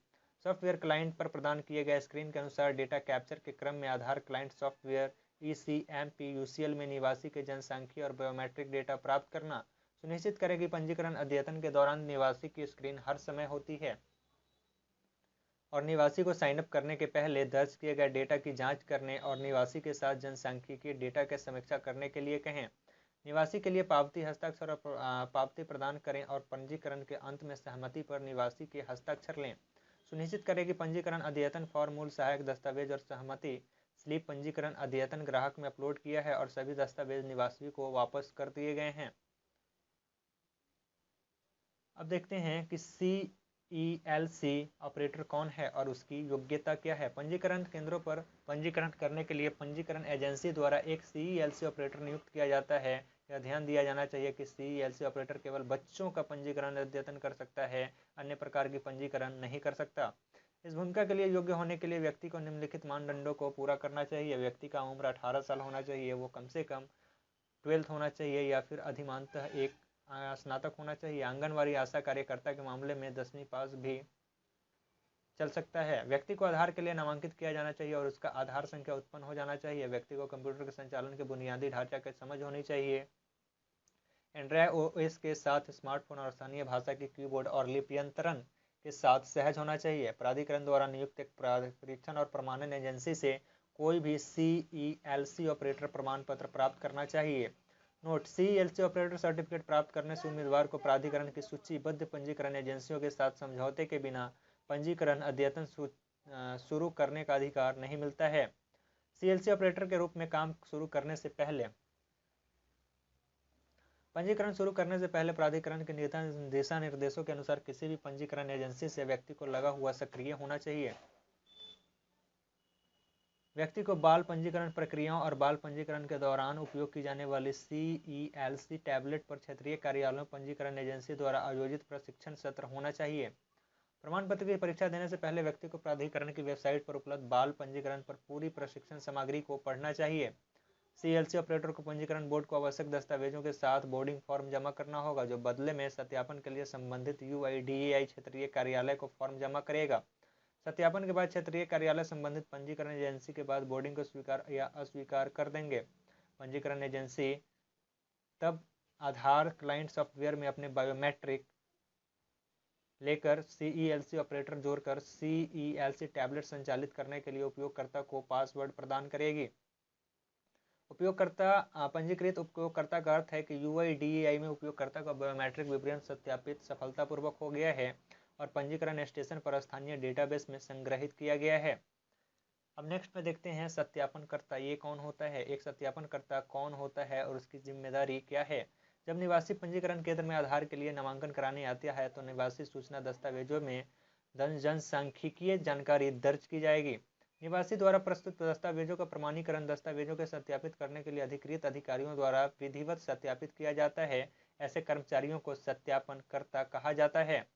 सॉफ्टवेयर क्लाइंट पर प्रदान किए गए स्क्रीन के अनुसार डेटा कैप्चर के क्रम में आधार क्लाइंट सॉफ्टवेयर ECMP UCL में निवासी के जनसांख्यिकीय और बायोमेट्रिक डेटा प्राप्त करना। सुनिश्चित करें कि पंजीकरण अद्यतन के दौरान निवासी की स्क्रीन हर समय होती है और निवासी को साइन अप करने के पहले दर्ज किए गए डेटा की जांच करने और निवासी के साथ जनसांख्यिकीय डेटा की समीक्षा करने के लिए कहें। निवासी के लिए पावती, हस्ताक्षर और पावती प्रदान करें और पंजीकरण के अंत में सहमति पर निवासी के हस्ताक्षर लें। सुनिश्चित करें कि पंजीकरण अद्यतन फॉर्म, मूल सहायक दस्तावेज और सहमति स्लिप पंजीकरण अद्यतन ग्राहक में अपलोड किया है और सभी दस्तावेज निवासी को वापस कर दिए गए हैं। अब देखते हैं कि CELC ऑपरेटर कौन है और उसकी योग्यता क्या है। पंजीकरण केंद्रों पर पंजीकरण करने के लिए पंजीकरण एजेंसी द्वारा एक CELC ऑपरेटर नियुक्त किया जाता है। यह ध्यान दिया जाना चाहिए कि CELC ऑपरेटर केवल बच्चों का पंजीकरण अद्यतन कर सकता है, अन्य प्रकार की पंजीकरण नहीं कर सकता। इस भूमिका के लिए योग्य होने के लिए व्यक्ति को निम्नलिखित मानदंडों को पूरा करना चाहिए। व्यक्ति का उम्र 18 साल होना चाहिए, वो कम से कम 12th होना चाहिए या फिर अधिमानतः एक स्नातक होना चाहिए। आंगनवाड़ी आशा कार्यकर्ता के मामले में 10वीं पास भी चल सकता है। व्यक्ति को आधार के लिए नामांकित किया जाना चाहिए और उसका आधार संख्या उत्पन्न हो जाना चाहिए। व्यक्ति को कंप्यूटर के संचालन के बुनियादी ढांचा की समझ होनी चाहिए। एंड्रॉयड OS के साथ स्मार्टफोन और स्थानीय भाषा की कीबोर्ड और लिप्यंतरण के साथ सहज होना चाहिए। प्राधिकरण द्वारा नियुक्त एक परीक्षण और प्रमाणन एजेंसी से कोई भी CELC ऑपरेटर प्रमाण पत्र प्राप्त करना चाहिए। नोट: CELC ऑपरेटर सर्टिफिकेट प्राप्त करने से उम्मीदवार को प्राधिकरण की सूचीबद्ध पंजीकरण एजेंसियों के साथ समझौते के बिना पंजीकरण अद्यतन शुरू करने का अधिकार नहीं मिलता है। CELC ऑपरेटर के रूप में काम शुरू करने से पहले पंजीकरण शुरू करने से पहले प्राधिकरण के दिशा निर्देशों के अनुसार किसी भी पंजीकरण एजेंसी से व्यक्ति को लगा हुआ सक्रिय होना चाहिए। व्यक्ति को बाल पंजीकरण प्रक्रियाओं और बाल पंजीकरण के दौरान उपयोग की जाने वाली CELC टैबलेट पर क्षेत्रीय कार्यालयों पंजीकरण एजेंसी द्वारा आयोजित प्रशिक्षण सत्र होना चाहिए। प्रमाण पत्र की परीक्षा देने से पहले व्यक्ति को प्राधिकरण की वेबसाइट पर उपलब्ध बाल पंजीकरण पर पूरी प्रशिक्षण सामग्री को पढ़ना चाहिए। सीएलसी ऑपरेटर को पंजीकरण बोर्ड को आवश्यक दस्तावेजों के साथ बोर्डिंग फॉर्म जमा करना होगा, जो बदले में सत्यापन के लिए संबंधित यूआईडीएआई क्षेत्रीय कार्यालय को फॉर्म जमा करेगा। सत्यापन के बाद क्षेत्रीय कार्यालय संबंधित पंजीकरण एजेंसी के बाद बोर्डिंग को स्वीकार या अस्वीकार कर देंगे। पंजीकरण एजेंसी तब आधार क्लाइंट सॉफ्टवेयर में अपने बायोमेट्रिक लेकर सीईएलसी ऑपरेटर जोड़कर सीईएलसी टैबलेट संचालित करने के लिए उपयोगकर्ता को पासवर्ड प्रदान करेगी। उपयोगकर्ता पंजीकृत उपयोगकर्ता का अर्थ है कि यूआईडीएआई में उपयोगकर्ता का बायोमेट्रिक विवरण सत्यापित सफलतापूर्वक हो गया है और पंजीकरण स्टेशन पर स्थानीय डेटाबेस में संग्रहित किया गया है। अब नेक्स्ट में देखते हैं सत्यापनकर्ता ये कौन होता है। एक सत्यापनकर्ता कौन होता है और उसकी जिम्मेदारी क्या है। जब निवासी पंजीकरण केंद्र में आधार के लिए नामांकन कराने आता है तो निवासी सूचना दस्तावेजों में जनसांख्यिकीय जानकारी दर्ज की जाएगी। निवासी द्वारा प्रस्तुत दस्तावेजों का प्रमाणीकरण दस्तावेजों के सत्यापित करने के लिए अधिकृत अधिकारियों द्वारा विधिवत सत्यापित किया जाता है। ऐसे कर्मचारियों को सत्यापनकर्ता कहा जाता है।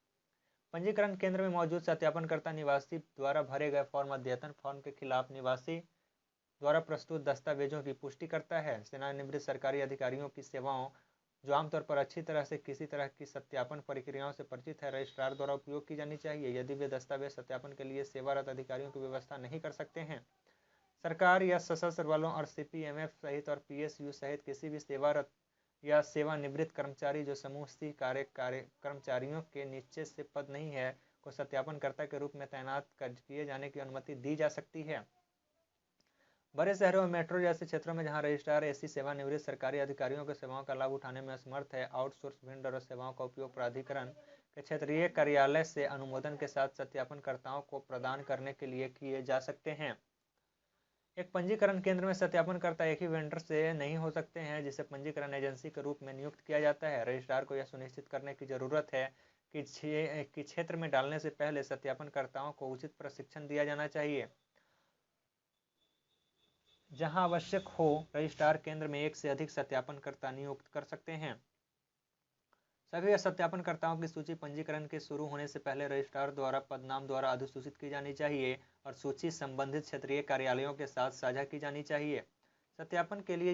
पंजीकरण केंद्र में मौजूद सत्यापनकर्ता निवासी द्वारा भरे गए फॉर्म अद्यतन फॉर्म के खिलाफ निवासी द्वारा प्रस्तुत दस्तावेजों की पुष्टि करता है। सेवानिवृत्त सरकारी अधिकारियों की सेवाओं जो आमतौर पर अच्छी तरह से किसी तरह की सत्यापन प्रक्रियाओं से परिचित है, रजिस्ट्रार द्वारा उपयोग की जानी चाहिए। यदि वे दस्तावेज सत्यापन के लिए सेवारत अधिकारियों की व्यवस्था नहीं कर सकते हैं, सरकार या सशस्त्र बलों और सीपीएमएफ सहित और पीएसयू सहित किसी भी सेवारत या सेवानिवृत्त कर्मचारी जो समूह सी कर्मचारियों के नीचे से पद नहीं है को सत्यापनकर्ता के रूप में तैनात किए जाने की अनुमति दी जा सकती है। बड़े शहरों में मेट्रो जैसे क्षेत्रों में जहां रजिस्ट्रार ऐसी सेवानिवृत्त सरकारी अधिकारियों के सेवाओं का लाभ उठाने में असमर्थ है, आउटसोर्स वेंडर और सेवाओं का उपयोग प्राधिकरण के क्षेत्रीय कार्यालय से अनुमोदन के साथ सत्यापनकर्ताओं को प्रदान करने के लिए किए जा सकते हैं। एक पंजीकरण केंद्र में सत्यापनकर्ता एक ही वेंडर से नहीं हो सकते हैं जिसे पंजीकरण एजेंसी के रूप में नियुक्त किया जाता है। रजिस्ट्रार को यह सुनिश्चित करने की जरूरत है कि क्षेत्र में डालने से पहले सत्यापनकर्ताओं को उचित प्रशिक्षण दिया जाना चाहिए। जहां आवश्यक हो, रजिस्ट्रार केंद्र में एक से अधिक सत्यापनकर्ता नियुक्त कर सकते हैं। सभी सत्यापनकर्ताओं की सूची पंजीकरण के शुरू होने से पहले रजिस्ट्रार द्वारा पदनाम द्वारा अधिसूचित की जानी चाहिए और सूची संबंधित क्षेत्रीय कार्यालयों के साथ साझा की जानी चाहिए। सत्यापन के लिए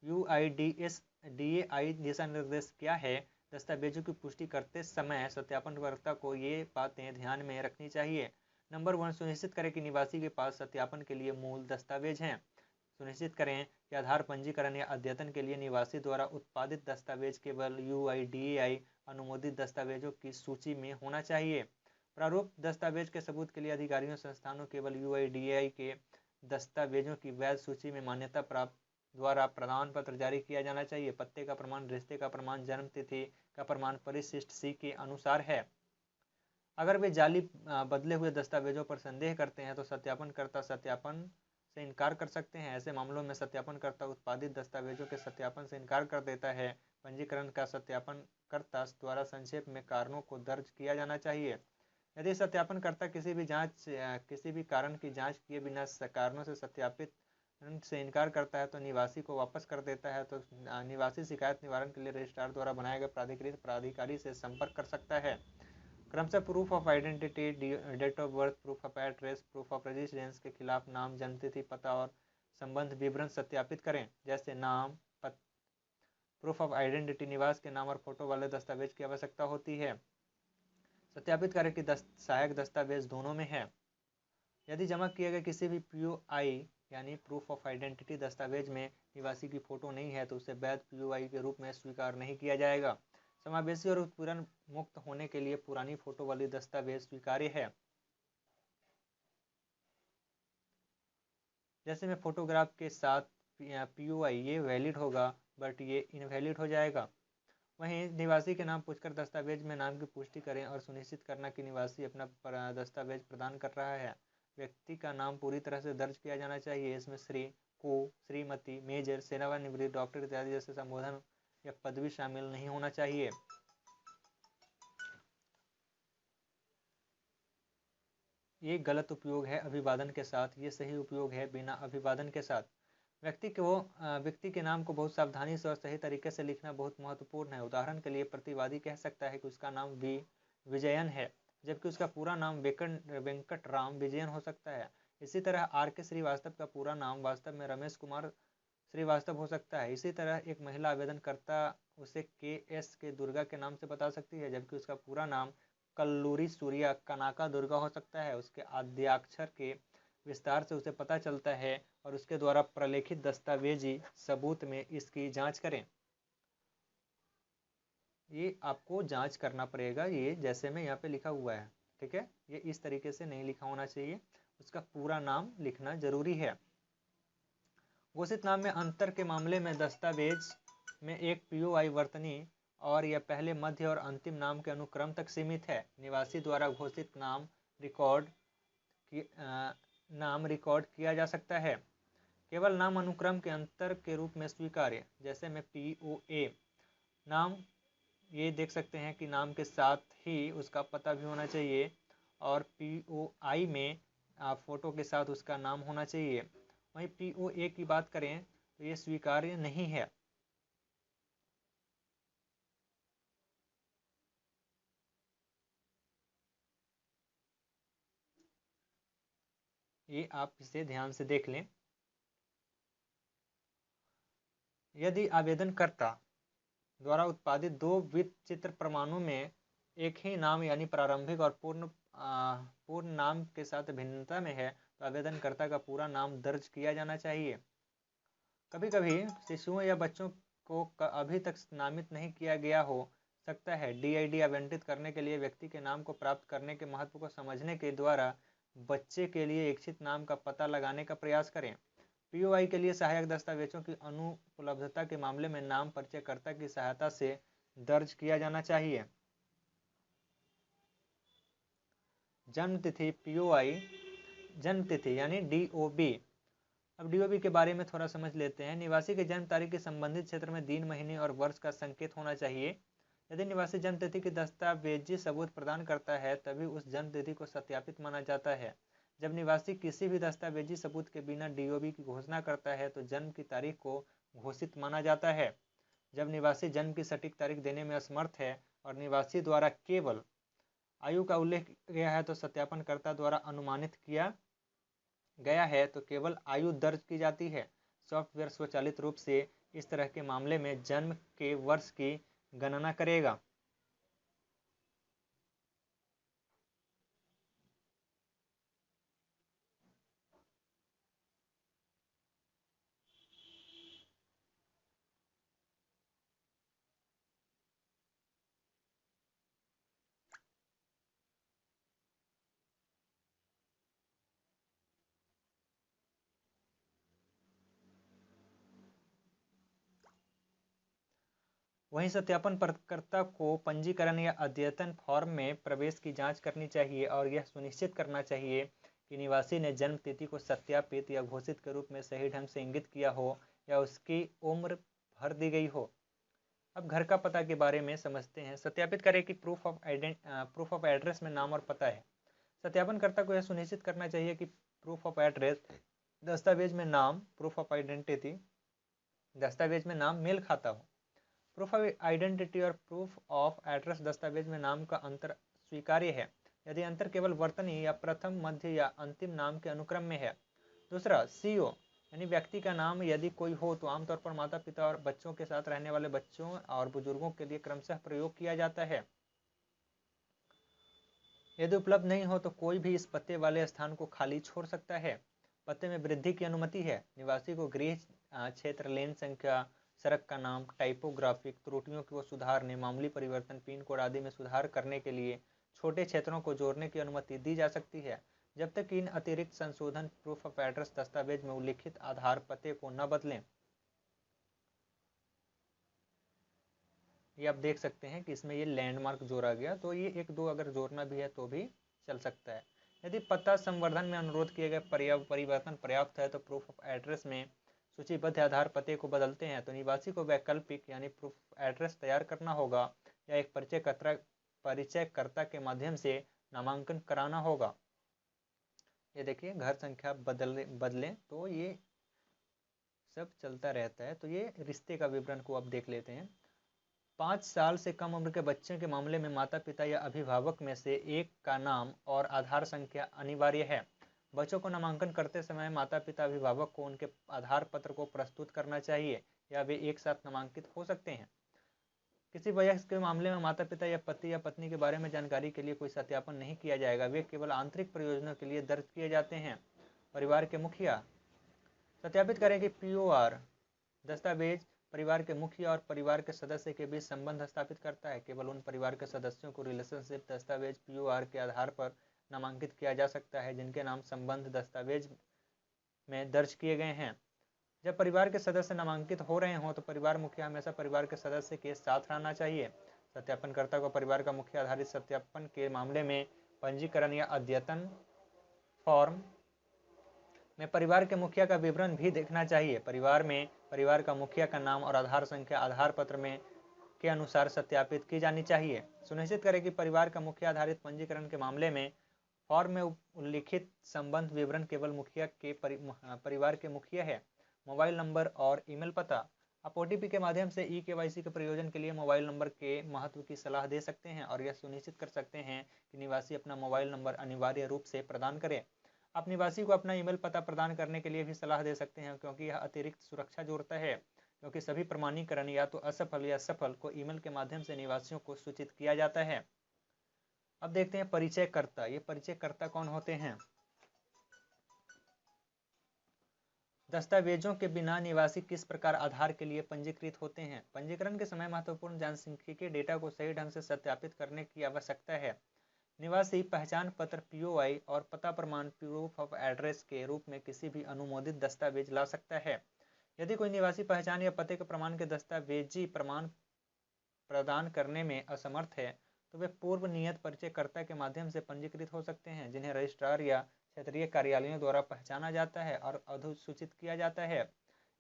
यूआईडीएआई दिशा निर्देश क्या है। दस्तावेजों की पुष्टि करते समय सत्यापनकर्ता को ये बातें ध्यान में रखनी चाहिए। नंबर 1, सुनिश्चित करें कि निवासी के पास सत्यापन के लिए मूल दस्तावेज हैं। सुनिश्चित करें कि आधार पंजीकरण या अद्यतन के लिए निवासी द्वारा उत्पादित दस्तावेज केवल यूआईडीएआई अनुमोदित दस्तावेजों की सूची में होना चाहिए। प्रारूप दस्तावेज के सबूत के लिए अधिकारियों संस्थानों केवल यूआईडीएआई के दस्तावेजों की वैध सूची में मान्यता प्राप्त द्वारा प्रमाण पत्र जारी किया जाना चाहिए। पते का प्रमाण, रिश्ते का प्रमाण, जन्म तिथि का प्रमाण परिशिष्ट सी के अनुसार है। अगर वे जाली बदले हुए दस्तावेजों पर संदेह करते हैं तो सत्यापनकर्ता सत्यापन से इनकार कर सकते हैं। ऐसे मामलों में सत्यापनकर्ता उत्पादित दस्तावेजों के सत्यापन से इनकार कर देता है। पंजीकरण का सत्यापनकर्ता द्वारा संक्षेप में कारणों को दर्ज किया जाना चाहिए। यदि सत्यापनकर्ता किसी भी कारण की जांच किए बिना कारणों से सत्यापित से इनकार करता है तो निवासी को वापस कर देता है, तो निवासी शिकायत निवारण के लिए रजिस्ट्रार द्वारा बनाए गए प्राधिकृत प्राधिकारी से संपर्क कर सकता है। क्रमशः proof of identity, date of birth, proof of address, proof of residence के खिलाफ नाम, जन्मतिथि, पता और संबंध विवरण सत्यापित करें, जैसे नाम, प्रूफ ऑफ आइडेंटिटी, निवास के नाम और फोटो वाले दस्तावेज की आवश्यकता होती है। सत्यापित करें कि सहायक दस्तावेज दोनों में है। यदि जमा किए गए किसी भी पीओआई यानी प्रूफ ऑफ आइडेंटिटी दस्तावेज में निवासी की फोटो नहीं है तो उसे वैध पीओआई के रूप में स्वीकार नहीं किया जाएगा। समावेशी और उत्पीड़न मुक्त होने के लिए पुरानी फोटो वाली दस्तावेज स्वीकार्य है। जैसे में फोटोग्राफ के साथ पीओआई ये वैलिड होगा बट ये इनवैलिड हो जाएगा। वहीं निवासी के नाम पूछकर दस्तावेज में नाम की पुष्टि करें और सुनिश्चित करना कि निवासी अपना दस्तावेज प्रदान कर रहा है। व्यक्ति का नाम पूरी तरह से दर्ज किया जाना चाहिए। इसमें श्री, को, श्रीमती, मेजर, सेवानिवृत्त, डॉक्टर इत्यादि जैसे संबोधन या पदवी शामिल नहीं होना चाहिए। ये गलत उपयोग है अभिवादन के साथ, ये सही उपयोग है बिना अभिवादन के साथ। व्यक्ति के नाम को बहुत सावधानी से और सही तरीके से लिखना बहुत महत्वपूर्ण है। उदाहरण के लिए प्रतिवादी कह सकता है कि उसका नाम विजयन है, जबकि उसका पूरा नाम वेंकटराम विजयन हो सकता है। इसी तरह आर के श्रीवास्तव का पूरा नाम वास्तव में रमेश कुमार श्रीवास्तव हो सकता है। इसी तरह एक महिला आवेदनकर्ता उसे के एस के दुर्गा के नाम से बता सकती है, जबकि उसका पूरा नाम कल्लूरी सूर्या कनाका दुर्गा हो सकता है। उसके आद्याक्षर के विस्तार से उसे पता चलता है और उसके द्वारा प्रलेखित दस्तावेजी सबूत में इसकी जांच करें। ये आपको जांच करना पड़ेगा, ये जैसे में यहाँ पे लिखा हुआ है, ठीक है। ये इस तरीके से नहीं लिखा होना चाहिए, उसका पूरा नाम लिखना जरूरी है। घोषित नाम में अंतर के मामले में दस्तावेज में एक पीओआई वर्तनी और यह पहले मध्य और अंतिम नाम के अनुक्रम तक सीमित है। निवासी द्वारा घोषित नाम रिकॉर्ड किया जा सकता है केवल नाम अनुक्रम के अंतर के रूप में स्वीकार्य, जैसे में पीओए नाम, ये देख सकते हैं कि नाम के साथ ही उसका पता भी होना चाहिए, और पीओआई में फोटो के साथ उसका नाम होना चाहिए। वहीं पीओए की बात करें तो ये स्वीकार्य नहीं है। ये आप इसे ध्यान से देख लें। यदि आवेदनकर्ता द्वारा उत्पादित दो विचित्र प्रमाणों में एक ही नाम यानी प्रारंभिक और पूर्ण नाम के साथ भिन्नता में है, तो आवेदनकर्ता का पूरा नाम दर्ज किया जाना चाहिए। कभी कभी शिशुओं या बच्चों को अभी तक नामित नहीं किया गया हो सकता है। डीआईडी आवंटित करने के लिए व्यक्ति के नाम को प्राप्त करने के महत्व को समझने के द्वारा बच्चे के लिए इच्छित नाम का पता लगाने का प्रयास करें। पीओआई के लिए सहायक दस्तावेजों की अनुपलब्धता के मामले में नाम परिचयकर्ता की सहायता से दर्ज किया जाना चाहिए। जन्म तिथि पीओआई जन्म तिथि यानी डीओबी। अब डीओबी के बारे में थोड़ा समझ लेते हैं। निवासी के जन्म तारीख के संबंधित क्षेत्र में दिन, महीने और वर्ष का संकेत होना चाहिए। यदि निवासी जन्म तिथि की दस्तावेजी सबूत प्रदान करता है तभी उस जन्म तिथि को सत्यापित माना जाता है। जब निवासी किसी भी दस्तावेजी सबूत के बिना डीओबी की घोषणा करता है तो जन्म की तारीख को घोषित माना जाता है। जब निवासी जन्म की सटीक तारीख देने में असमर्थ है और निवासी द्वारा केवल आयु का उल्लेख किया है तो सत्यापनकर्ता द्वारा अनुमानित किया गया है तो केवल आयु दर्ज की जाती है। सॉफ्टवेयर स्वचालित रूप से इस तरह के मामले में जन्म के वर्ष की गणना करेगा। वहीं सत्यापनकर्ता को पंजीकरण या अद्यतन फॉर्म में प्रवेश की जांच करनी चाहिए और यह सुनिश्चित करना चाहिए कि निवासी ने जन्म तिथि को सत्यापित या घोषित के रूप में सही ढंग से इंगित किया हो या उसकी उम्र भर दी गई हो। अब घर का पता के बारे में समझते हैं। सत्यापित करें कि प्रूफ ऑफ एड्रेस में नाम और पता है। सत्यापनकर्ता को यह सुनिश्चित करना चाहिए कि प्रूफ ऑफ एड्रेस दस्तावेज में नाम, प्रूफ ऑफ आइडेंटिटी दस्तावेज में नाम मेल खाता हो। प्रूफ ऑफ आइडेंटिटी और प्रूफ ऑफ एड्रेस दस्तावेज में नाम का अंतर स्वीकार्य है यदि अंतर केवल वर्तनी या प्रथम, मध्य या अंतिम नाम के अनुक्रम में है। दूसरा, सीओ यानी व्यक्ति का नाम यदि कोई हो तो आमतौर पर माता पिता और बच्चों के साथ रहने वाले बच्चों और बुजुर्गों के लिए क्रमशः प्रयोग किया जाता है। यदि उपलब्ध नहीं हो तो कोई भी इस पते वाले स्थान को खाली छोड़ सकता है। पते में वृद्धि की अनुमति है। निवासी को गृह क्षेत्र, लेन संख्या, सड़क का नाम, टाइपोग्राफिक त्रुटियों को सुधारने, मामूली परिवर्तन, पिन कोड आदि में सुधार करने के लिए छोटे क्षेत्रों को जोड़ने की अनुमति दी जा सकती है, जब तक कि इन अतिरिक्त संशोधन प्रूफ ऑफ एड्रेस दस्तावेज में उल्लिखित आधार पते को न बदलें। ये आप देख सकते हैं कि इसमें ये लैंडमार्क जोड़ा गया, तो ये एक दो अगर जोड़ना भी है तो भी चल सकता है। यदि पता संवर्धन में अनुरोध किए गए परिवर्तन पर्याप्त है तो प्रूफ ऑफ एड्रेस में सूचीबद्ध आधार पते को बदलते हैं तो निवासी को वैकल्पिक यानी प्रूफ ऑफ एड्रेस तैयार करना होगा या एक परिचयकर्ता के माध्यम से नामांकन कराना होगा। ये देखिए, घर संख्या बदलें तो ये सब चलता रहता है। तो ये रिश्ते का विवरण को अब देख लेते हैं। 5 साल से कम उम्र के बच्चों के मामले में माता पिता या अभिभावक में से एक का नाम और आधार संख्या अनिवार्य है। बच्चों को नामांकन करते समय माता पिता अभिभावक को उनके आधार पत्र को प्रस्तुत करना चाहिए या वे एक साथ नामांकित हो सकते हैं। किसी वयस्क के मामले में माता पिता या पति या पत्नी के बारे में जानकारी के लिए कोई सत्यापन नहीं किया जाएगा, वे केवल आंतरिक प्रयोजनों के लिए दर्ज किए जाते हैं। परिवार के मुखिया सत्यापित करें कि पीओआर दस्तावेज परिवार के मुखिया और परिवार के सदस्य के बीच संबंध स्थापित करता है। केवल उन परिवार के सदस्यों को रिलेशनशिप दस्तावेज पीओआर के आधार पर नामांकित किया जा सकता है जिनके नाम संबंध दस्तावेज में दर्ज किए गए हैं। जब परिवार के सदस्य नामांकित हो रहे हों तो परिवार मुखिया हमेशा परिवार के सदस्य के साथ रहना चाहिए। सत्यापनकर्ता को परिवार का मुखिया आधारित सत्यापन के मामले में पंजीकरण या अद्यतन फॉर्म में परिवार के मुखिया का विवरण भी देखना चाहिए। परिवार में परिवार का मुखिया का नाम और आधार संख्या आधार पत्र में के अनुसार सत्यापित की जानी चाहिए। सुनिश्चित करें कि परिवार का मुखिया आधारित पंजीकरण के मामले में फॉर्म में उल्लिखित संबंध विवरण केवल मुखिया के परिवार के मुखिया है। मोबाइल नंबर और ईमेल पता। आप ओटीपी के माध्यम से ई-केवाईसी के प्रयोजन के लिए मोबाइल नंबर के महत्व की सलाह दे सकते हैं और यह सुनिश्चित कर सकते हैं कि निवासी अपना मोबाइल नंबर अनिवार्य रूप से प्रदान करे। आप निवासी को अपना ईमेल पता प्रदान करने के लिए भी सलाह दे सकते हैं क्योंकि यह अतिरिक्त सुरक्षा जोड़ता है, क्योंकि सभी प्रमाणीकरण या तो असफल या सफल को ईमेल के माध्यम से निवासियों को सूचित किया जाता है। अब देखते हैं परिचयकर्ता। ये परिचयकर्ता कौन होते हैं? दस्तावेजों के बिना निवासी किस प्रकार आधार के लिए पंजीकृत होते हैं? पंजीकरण के समय महत्वपूर्ण जनसांख्यिकीय डेटा को सही ढंग से सत्यापित करने की आवश्यकता है। निवासी पहचान पत्र पीओआई और पता प्रमाण प्रूफ ऑफ एड्रेस के रूप में किसी भी अनुमोदित दस्तावेज ला सकता है। यदि कोई निवासी पहचान या पते के प्रमाण के दस्तावेजी प्रमाण प्रदान करने में असमर्थ है तो वे पूर्व नियत परिचयकर्ता के माध्यम से पंजीकृत हो सकते हैं जिन्हें रजिस्ट्रार या क्षेत्रीय कार्यालयों द्वारा पहचाना जाता है और अधिसूचित किया जाता है।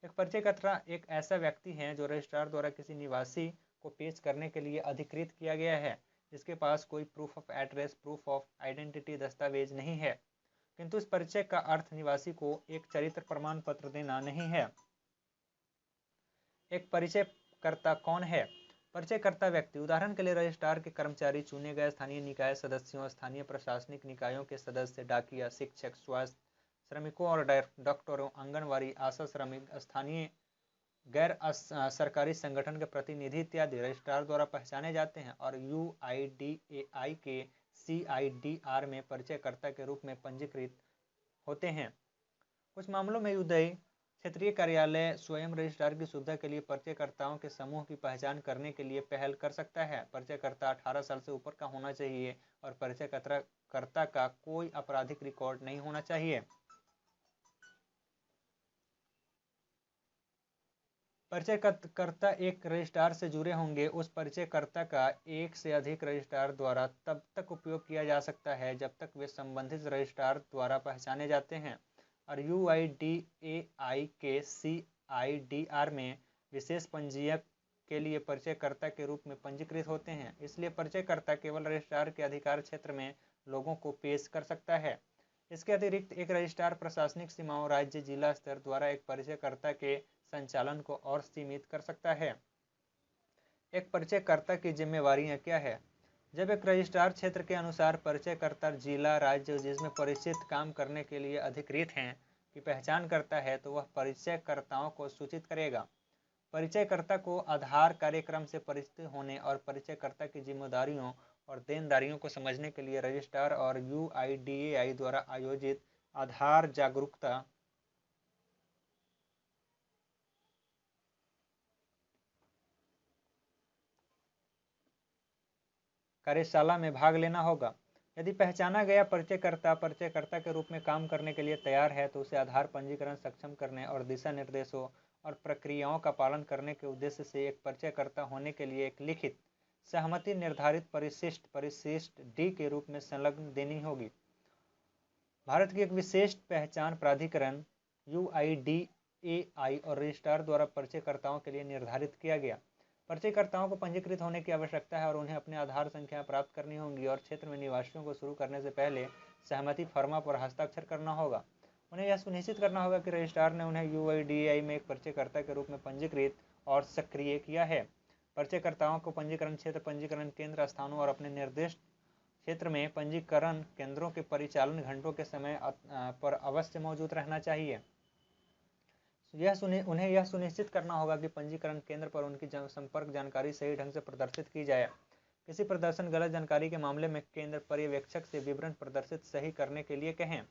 एक परिचयकर्ता एक ऐसा व्यक्ति है जो रजिस्ट्रार द्वारा किसी निवासी को पेश करने के लिए अधिकृत किया गया है जिसके पास कोई proof of address proof of identity दस्तावेज नहीं है, किंतु इस परिचय का अर्थ निवासी को एक चरित्र प्रमाण पत्र देना नहीं है। एक परिचयकर्ता कौन है? परिचयकर्ता व्यक्ति उदाहरण के लिए रजिस्ट्रार के कर्मचारी, चुने गए स्थानीय निकाय सदस्यों, स्थानीय प्रशासनिक निकायों के सदस्य, डाकिया, शिक्षक, स्वास्थ्य श्रमिकों और डॉक्टरों, आंगनवाड़ी, आशा श्रमिक, स्थानीय गैर सरकारी संगठन के प्रतिनिधि इत्यादि रजिस्ट्रार द्वारा पहचाने जाते हैं और UIDAI के CIDR में परिचयकर्ता के रूप में पंजीकृत होते हैं। कुछ मामलों में UDAI क्षेत्रीय कार्यालय स्वयं रजिस्ट्रार की सुविधा के लिए परिचयकर्ताओं के समूह की पहचान करने के लिए पहल कर सकता है। परिचयकर्ता 18 साल से ऊपर का होना चाहिए और परिचयकर्ता का कोई आपराधिक रिकॉर्ड नहीं होना चाहिए। परिचयकर्ता एक रजिस्ट्रार से जुड़े होंगे। उस परिचयकर्ता का एक से अधिक रजिस्ट्रार द्वारा तब तक उपयोग किया जा सकता है जब तक वे संबंधित रजिस्ट्रार द्वारा पहचाने जाते हैं और UIDAI के CIDR में विशेष पंजीयक के लिए परिचयकर्ता के रूप में पंजीकृत होते हैं। इसलिए परिचयकर्ता केवल रजिस्ट्रार के अधिकार क्षेत्र में लोगों को पेश कर सकता है। इसके अतिरिक्त एक रजिस्ट्रार प्रशासनिक सीमाओं, राज्य, जिला स्तर द्वारा एक परिचयकर्ता के संचालन को और सीमित कर सकता है। एक परिचयकर्ता की जिम्मेवारियां क्या है? जब एक रजिस्ट्रार क्षेत्र के अनुसार परिचयकर्ता जिला, राज्य जिसमें परिचित काम करने के लिए अधिकृत हैं की पहचान करता है तो वह परिचयकर्ताओं को सूचित करेगा। परिचयकर्ता को आधार कार्यक्रम से परिचित होने और परिचयकर्ता की जिम्मेदारियों और देनदारियों को समझने के लिए रजिस्ट्रार और UIDAI द्वारा आयोजित आधार जागरूकता कार्यशाला में भाग लेना होगा। यदि पहचाना गया परिचयकर्ता के रूप में काम करने के लिए तैयार है तो उसे आधार पंजीकरण सक्षम करने और दिशा निर्देशों और प्रक्रियाओं का पालन करने के उद्देश्य से एक परिचयकर्ता होने के लिए एक लिखित सहमति निर्धारित परिशिष्ट D के रूप में संलग्न देनी होगी। भारत की एक विशिष्ट पहचान प्राधिकरण UIDAI और रजिस्ट्रार द्वारा परिचयकर्ताओं के लिए निर्धारित किया गया। परिचयकर्ताओं को पंजीकृत होने की आवश्यकता है और उन्हें अपने आधार संख्या प्राप्त करनी होगी और क्षेत्र में निवासियों को शुरू करने से पहले सहमति फर्मा पर हस्ताक्षर करना होगा। उन्हें यह सुनिश्चित करना होगा कि रजिस्ट्रार ने उन्हें UIDAI में एक परिचयकर्ता के रूप में पंजीकृत और सक्रिय किया है। परिचयकर्ताओं को पंजीकरण क्षेत्र, पंजीकरण केंद्र स्थानों और अपने निर्दिष्ट क्षेत्र में पंजीकरण केंद्रों के परिचालन घंटों के समय पर अवश्य मौजूद रहना चाहिए। उन्हें यह सुनिश्चित करना होगा कि पंजीकरण केंद्र पर उनकी संपर्क जानकारी सही ढंग से प्रदर्शित की जाए। किसी प्रदर्शन गलत जानकारी के मामले में केंद्र पर्यवेक्षक से विवरण प्रदर्शित सही करने के लिए कहें।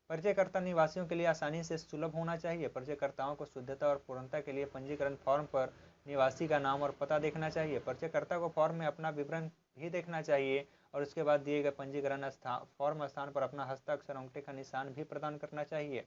परिचयकर्ता निवासियों के लिए आसानी से सुलभ होना चाहिए। परिचयकर्ताओं को शुद्धता और पूर्णता के लिए पंजीकरण फॉर्म पर निवासी का नाम और पता देखना चाहिए। परिचयकर्ता को फॉर्म में अपना विवरण भी देखना चाहिए और उसके बाद दिए गए पंजीकरण फॉर्म स्थान पर अपना हस्ताक्षर अंगूठे का निशान भी प्रदान करना चाहिए।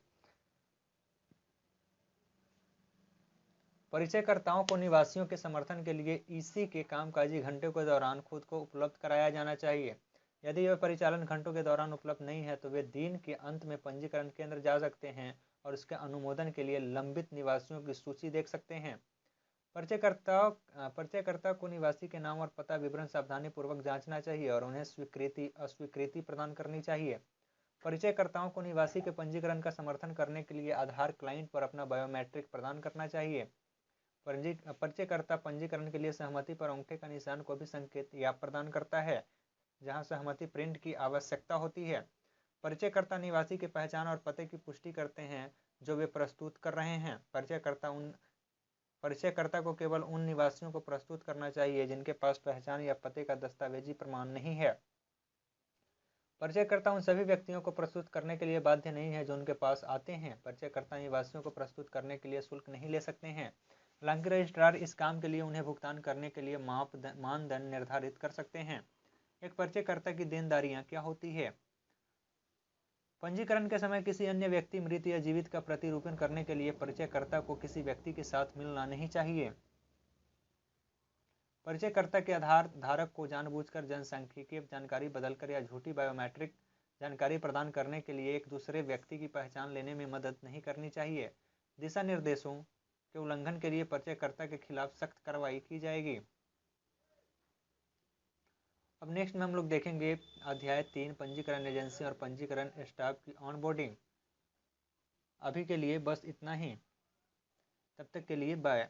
परिचयकर्ताओं को निवासियों के समर्थन के लिए ईसी के कामकाजी घंटे के दौरान खुद को उपलब्ध कराया जाना चाहिए। यदि वे परिचालन घंटों के दौरान उपलब्ध नहीं है तो वे दिन के अंत में पंजीकरण केंद्र जा सकते हैं और उसके अनुमोदन के लिए लंबित निवासियों की सूची देख सकते हैं। परिचयकर्ता को निवासी के नाम और पता विवरण सावधानीपूर्वक जांचना चाहिए और उन्हें स्वीकृति अस्वीकृति प्रदान करनी चाहिए। परिचयकर्ताओं को निवासी के पंजीकरण का समर्थन करने के लिए आधार क्लाइंट पर अपना बायोमेट्रिक प्रदान करना चाहिए। परिचयकर्ता पंजीकरण के लिए सहमति पर अंगूठे का निशान को भी संकेत या प्रदान करता है, जहां सहमति प्रिंट की आवश्यकता होती है। परिचयकर्ता निवासी के पहचान और पते की पुष्टि करते हैं जो वे प्रस्तुत कर रहे हैं। परिचयकर्ता को केवल उन निवासियों को प्रस्तुत करना चाहिए जिनके पास पहचान या पते का दस्तावेजी प्रमाण नहीं है। परिचयकर्ता उन सभी व्यक्तियों को प्रस्तुत करने के लिए बाध्य नहीं है जो उनके पास आते हैं। परिचयकर्ता निवासियों को प्रस्तुत करने के लिए शुल्क नहीं ले सकते हैं। हालांकि रजिस्ट्रार इस काम के लिए उन्हें भुगतान करने के लिए मानदंड निर्धारित कर सकते हैं। एक परिचयकर्ता की देनदारियां क्या होती है? पंजीकरण के समय किसी अन्य व्यक्ति, मृत या जीवित का प्रतिरूपण करने के लिए परिचयकर्ता को किसी व्यक्ति के साथ मिलना नहीं चाहिए। परिचयकर्ता के आधार धारक को जानबूझकर जनसांख्यिकीय जानकारी बदलकर या झूठी बायोमेट्रिक जानकारी प्रदान करने के लिए एक दूसरे व्यक्ति की पहचान लेने में मदद नहीं करनी चाहिए। दिशा निर्देशों के उल्लंघन के लिए परिचयकर्ता के खिलाफ सख्त कार्रवाई की जाएगी। अब नेक्स्ट में हम लोग देखेंगे अध्याय 3 पंजीकरण एजेंसी और पंजीकरण स्टाफ की ऑनबोर्डिंग। अभी के लिए बस इतना ही, तब तक के लिए बाय।